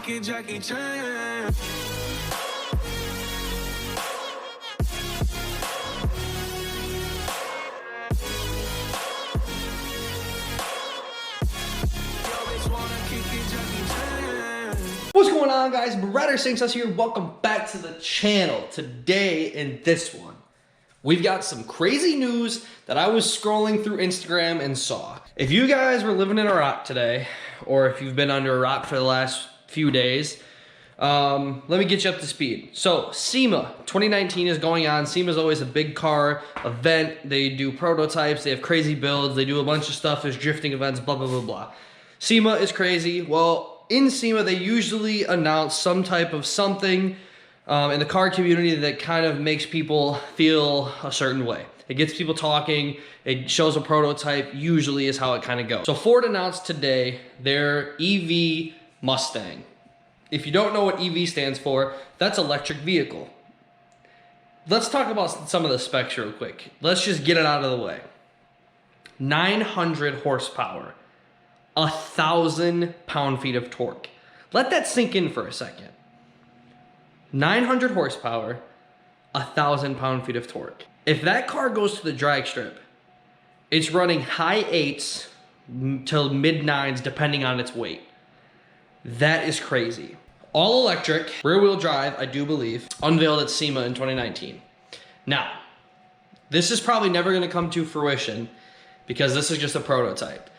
it Jackie Chan. What's going on, guys? STANGSAUCE here. Welcome back to the channel. Today in this one, we've got some crazy news that I was scrolling through Instagram and saw. If you guys were living in a rock today, or if you've been under a rock for the last few days, let me get you up to speed. So Sema 2019 is going on. Sema is always a big car event. They do prototypes, they have crazy builds, they do a bunch of stuff, there's drifting events, blah, blah, blah, blah. Sema is crazy. Well, in Sema, they usually announce some type of something in the car community that kind of makes people feel a certain way. It gets people talking, it shows a prototype, usually is how it kind of goes. So Ford announced today their EV Mustang. If you don't know what EV stands for, that's electric vehicle. Let's talk about some of the specs real quick. Let's just get it out of the way. 900 horsepower. 1,000 pound-feet of torque. Let that sink in for a second. 900 horsepower, 1,000 pound-feet of torque. If that car goes to the drag strip, it's running high 8s till mid 9s depending on its weight. That is crazy. All electric, rear-wheel drive, I do believe, unveiled at Sema in 2019. Now, this is probably never going to come to fruition because this is just a prototype.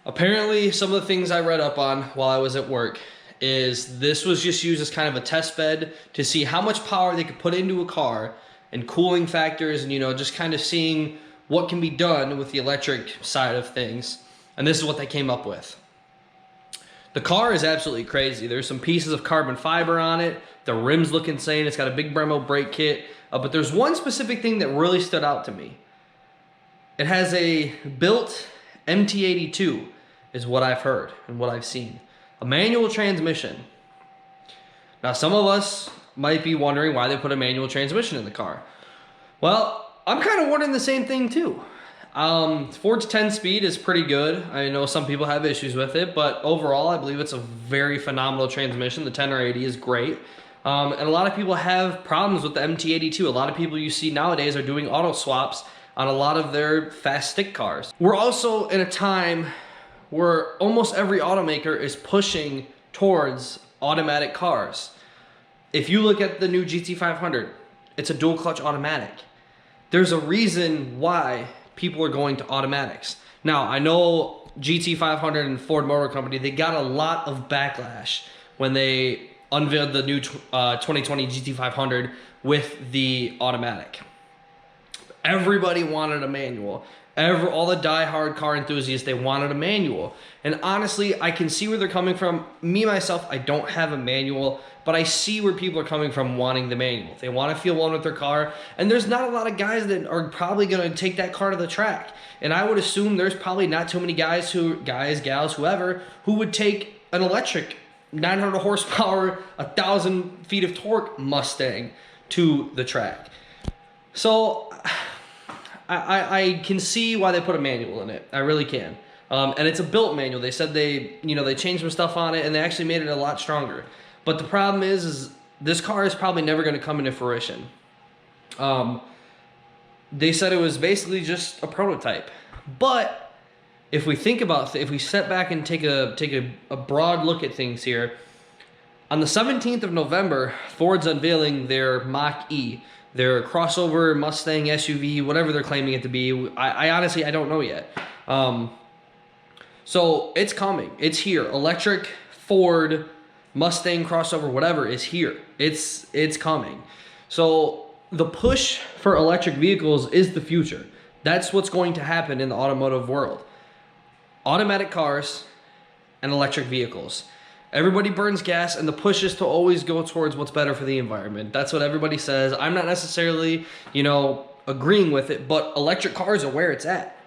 Apparently, some of the things I read up on while I was at work is this was just used as kind of a test bed to see how much power they could put into a car and cooling factors and, you know, just kind of seeing what can be done with the electric side of things. And this is what they came up with. The car is absolutely crazy. There's some pieces of carbon fiber on it. The rims look insane. It's got a big Brembo brake kit. But there's one specific thing that really stood out to me. It has a built MT82. Is what I've heard and what I've seen. A manual transmission. Now, some of us might be wondering why they put a manual transmission in the car. Well, I'm kind of wondering the same thing too. Ford's 10-speed is pretty good. I know some people have issues with it, but overall, I believe it's a very phenomenal transmission. The 10 or 80 is great. And a lot of people have problems with the MT82. A lot of people you see nowadays are doing auto swaps on a lot of their fast stick cars. We're also in a time where almost every automaker is pushing towards automatic cars. If you look at the new GT500, it's a dual clutch automatic. There's a reason why people are going to automatics. Now, I know GT500 and Ford Motor Company, they got a lot of backlash when they unveiled the new 2020 GT500 with the automatic. Everybody wanted a manual. All the die-hard car enthusiasts, they wanted a manual. And honestly, I can see where they're coming from. Me, myself, I don't have a manual, but I see where people are coming from wanting the manual. They want to feel one with their car, and there's not a lot of guys that are probably going to take that car to the track. And I would assume there's probably not too many guys, gals, whoever, who would take an electric 900 horsepower, 1,000 feet of torque Mustang to the track. So I can see why they put a manual in it. I really can. And it's a built manual. They said they changed some stuff on it and they actually made it a lot stronger. But the problem is this car is probably never going to come into fruition. They said it was basically just a prototype. But if we think about if we step back and take a broad look at things here, on the 17th of November, Ford's unveiling their Mach-E. Their crossover Mustang SUV, whatever they're claiming it to be. I honestly, I don't know yet. So it's coming. It's here. Electric Ford Mustang crossover, whatever, is here. It's coming. So the push for electric vehicles is the future. That's what's going to happen in the automotive world. Automatic cars and electric vehicles. Everybody burns gas, and the push is to always go towards what's better for the environment. That's what everybody says. I'm not necessarily, agreeing with it, but electric cars are where it's at.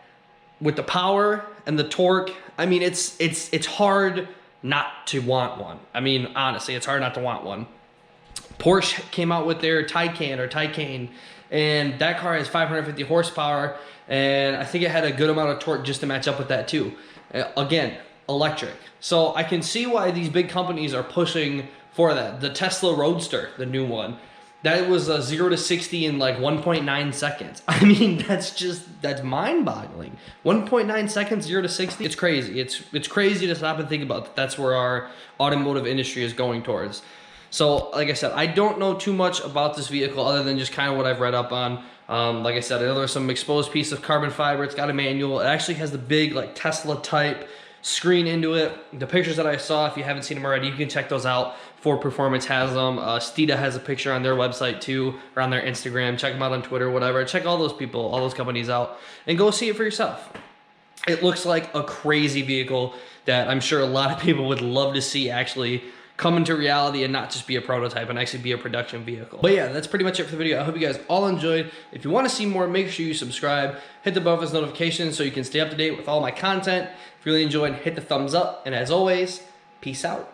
With the power and the torque, I mean, it's hard not to want one. I mean, honestly, it's hard not to want one. Porsche came out with their Taycan, and that car has 550 horsepower, and I think it had a good amount of torque just to match up with that too. Again, electric. So I can see why these big companies are pushing for that. The Tesla Roadster, the new one, that was a 0 to 60 in like 1.9 seconds. I mean, that's mind-boggling. 1.9 seconds, 0 to 60. It's crazy. It's crazy to stop and think about that. That's where our automotive industry is going towards. So, like I said, I don't know too much about this vehicle other than just kind of what I've read up on. Like I said, I know there's some exposed piece of carbon fiber. It's got a manual. It actually has the big like Tesla type screen into it. The pictures that I saw, if you haven't seen them already, you can check those out. Ford Performance has them. Steeda has a picture on their website too, or on their Instagram. Check them out on Twitter, whatever. Check all those people, all those companies out, and go see it for yourself. It looks like a crazy vehicle that I'm sure a lot of people would love to see actually come into reality and not just be a prototype and actually be a production vehicle. But yeah, that's pretty much it for the video. I hope you guys all enjoyed. If you want to see more, make sure you subscribe, hit the bell for notifications so you can stay up to date with all my content. If you really enjoyed, hit the thumbs up, and as always, peace out.